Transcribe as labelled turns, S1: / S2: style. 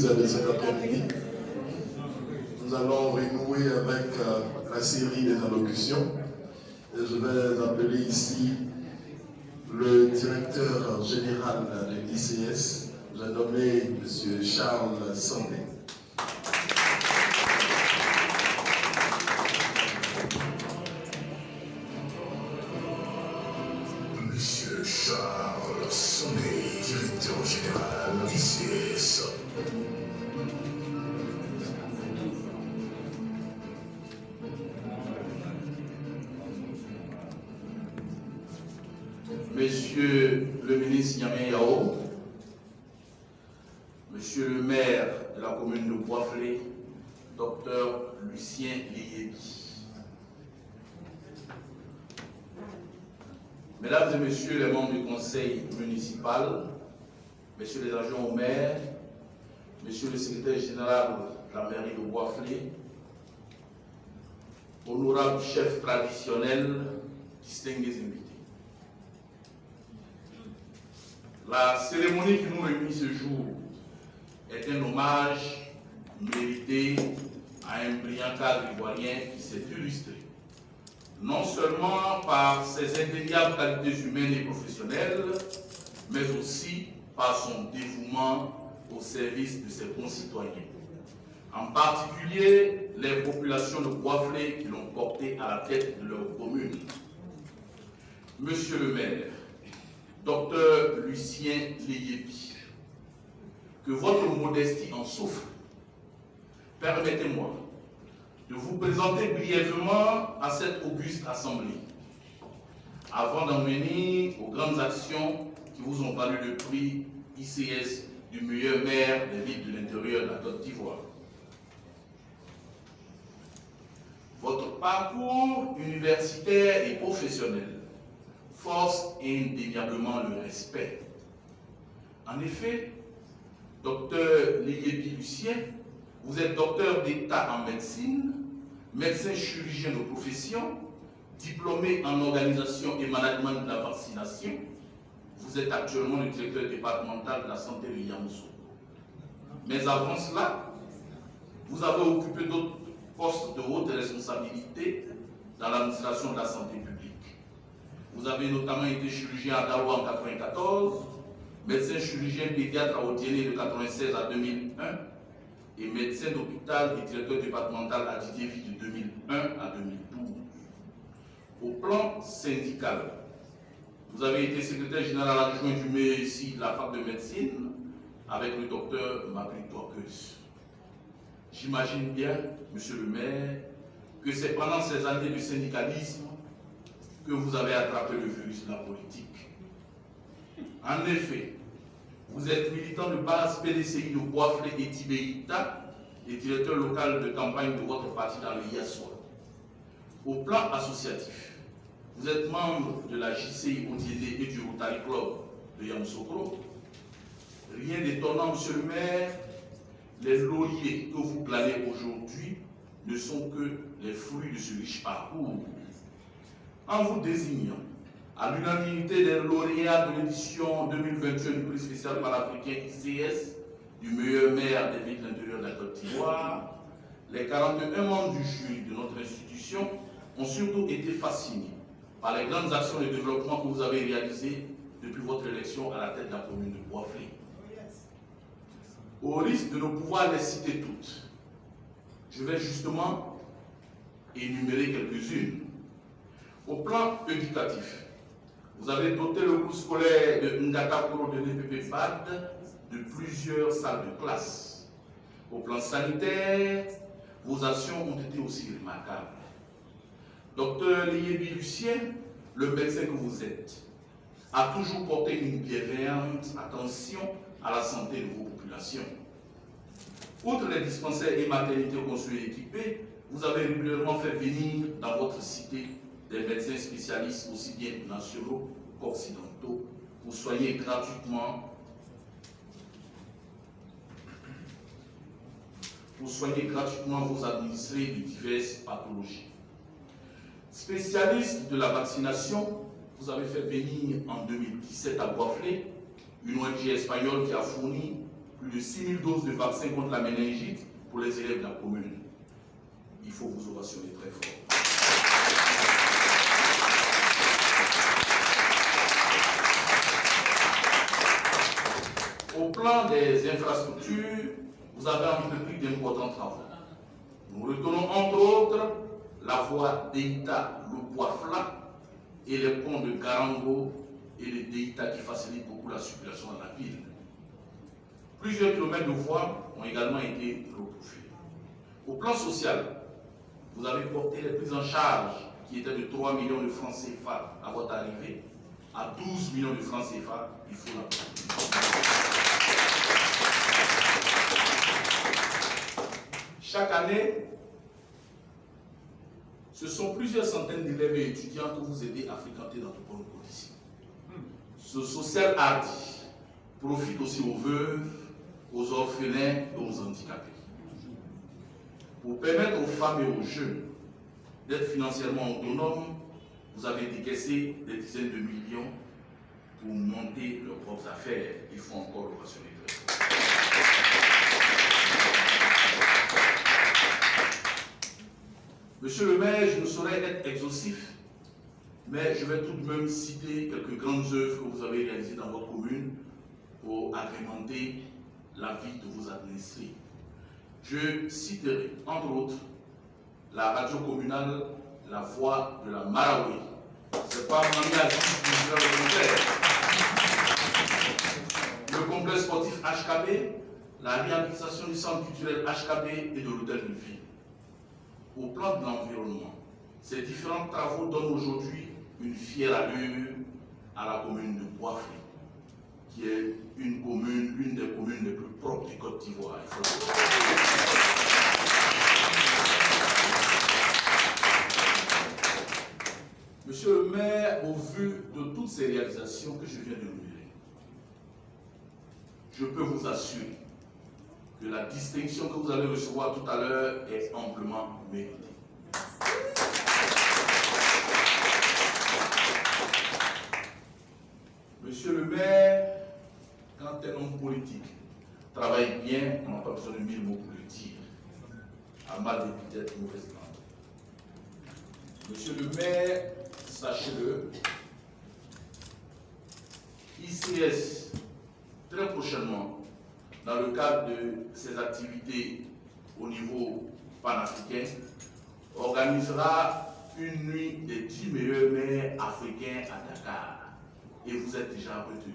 S1: ministère de cet après-midi. Nous allons renouer avec la série des allocutions. Et je vais appeler ici le directeur général de l'ICS. J'ai nommé M. Charles Sandé.
S2: Monsieur Charles Sandé, directeur général d'ICS.
S3: Monsieur le ministre Niamey Yao, Monsieur le maire de la commune de Boisflé, Dr Lucien Liébi. Mesdames et Messieurs les membres du conseil municipal, Messieurs les adjoints au maire, Monsieur le secrétaire général de la mairie de Boisflé, honorables chefs traditionnels, distingués invités. La cérémonie qui nous réunit ce jour est un hommage mérité à un brillant cadre ivoirien qui s'est illustré, non seulement par ses indéniables qualités humaines et professionnelles, mais aussi par son dévouement au service de ses concitoyens, en particulier les populations de Boisflé qui l'ont porté à la tête de leur commune. Monsieur le maire, Docteur Lucien Liébi, que votre modestie en souffre, permettez-moi de vous présenter brièvement à cette auguste assemblée, avant d'en venir aux grandes actions qui vous ont valu le prix ICS du meilleur maire des villes de l'intérieur de la Côte d'Ivoire. Votre parcours universitaire et professionnel force indéniablement le respect. En effet, docteur Liébi Lucien, vous êtes docteur d'État en médecine, médecin chirurgien de profession, diplômé en organisation et management de la vaccination. Vous êtes actuellement le directeur départemental de la santé de Yamoussoukro. Mais avant cela, vous avez occupé d'autres postes de haute responsabilité dans l'administration de la santé publique. Vous avez notamment été chirurgien à Dawa en 1994, médecin chirurgien pédiatre à Odiéné de 1996 à 2001 et médecin d'hôpital et directeur départemental à Didier-Vie de 2001 à 2012. Au plan syndical, vous avez été secrétaire général adjoint du MESI de la fac de médecine avec le docteur Mabri Touakeus. J'imagine bien, monsieur le maire, que c'est pendant ces années de syndicalisme que vous avez attrapé le virus de la politique. En effet, vous êtes militant de base PDCI de Boisflé et Tibéita et directeur local de campagne de votre parti dans le Yassoua. Au plan associatif, vous êtes membre de la JCI Odiéné et du Rotary Club de Yamoussoukro. Rien d'étonnant, monsieur le maire, les lauriers que vous planez aujourd'hui ne sont que les fruits de ce riche parcours. En vous désignant à l'unanimité des lauréats de l'édition 2021 du prix spécial panafricain ICS du meilleur maire des villes de l'intérieur de la Côte d'Ivoire, les 41 membres du jury de notre institution ont surtout été fascinés par les grandes actions de développement que vous avez réalisées depuis votre élection à la tête de la commune de Boisflé. Au risque de ne pouvoir les citer toutes, je vais justement énumérer quelques-unes. Au plan éducatif, vous avez doté le groupe scolaire de Ngatakoro de l'EPP BAD de plusieurs salles de classe. Au plan sanitaire, vos actions ont été aussi remarquables. Docteur Liébi Lucien, le médecin que vous êtes, a toujours porté une bienveillante attention à la santé de vos populations. Outre les dispensaires et maternités construits et équipés, vous avez régulièrement fait venir dans votre cité des médecins spécialistes aussi bien nationaux qu'occidentaux pour soigner gratuitement vos administrés de diverses pathologies. Spécialiste de la vaccination, vous avez fait venir en 2017 à Boisflé une ONG espagnole qui a fourni plus de 6 000 doses de vaccins contre la méningite pour les élèves de la commune. Il faut vous ovationner très fort. Au plan des infrastructures, vous avez entrepris d'importants travaux. Nous retenons entre autres la voie Deïta-Le-Bois-Flat et les ponts de Garango et les Deïta qui facilitent beaucoup la circulation dans la ville. Plusieurs kilomètres de voies ont également été reprofilés. Au plan social, vous avez porté les prises en charge qui étaient de 3 millions de francs CFA à votre arrivée à 12 millions de francs CFA. Il faut l'applaudir. Chaque année, ce sont plusieurs centaines d'élèves et étudiants que vous aidez à fréquenter dans de bonnes conditions. Ce social hardi profite aussi aux veuves, aux orphelins et aux handicapés. Pour permettre aux femmes et aux jeunes d'être financièrement autonomes, vous avez décaissé des dizaines de millions pour monter leurs propres affaires. Il faut encore le rationner. Monsieur le maire, je ne saurais être exhaustif, mais je vais tout de même citer quelques grandes œuvres que vous avez réalisées dans votre commune pour agrémenter la vie de vos administrés. Je citerai, entre autres, la radio communale La Voix de la Marawi. C'est pas mon ami Aziz qui vous a le complexe sportif HKB, la réhabilitation du centre culturel HKB et de l'hôtel de ville. Au plan de l'environnement, ces différents travaux donnent aujourd'hui une fière allure à la commune de Bois-Fri, qui est une des communes les plus propres du Côte d'Ivoire. Monsieur le maire, au vu de toutes ces réalisations que je viens de énumérer, je peux vous assurer que la distinction que vous allez recevoir tout à l'heure est amplement méritée. Monsieur le maire, quand un homme politique travaille bien, on n'a pas besoin de 1000 mots pour le dire. À mal d'épithète, mauvaise langue. Monsieur le maire, sachez-le, ICS, très prochainement, dans le cadre de ses activités au niveau panafricain, organisera une nuit des 10 meilleurs maires africains à Dakar. Et vous êtes déjà retenus.